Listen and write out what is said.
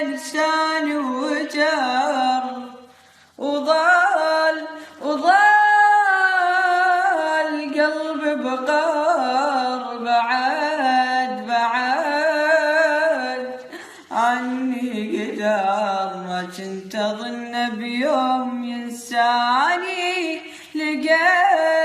لساني وجر وضال قلبي بقار بعد عني قدر ما كنت أظن بيوم ينساني لقيت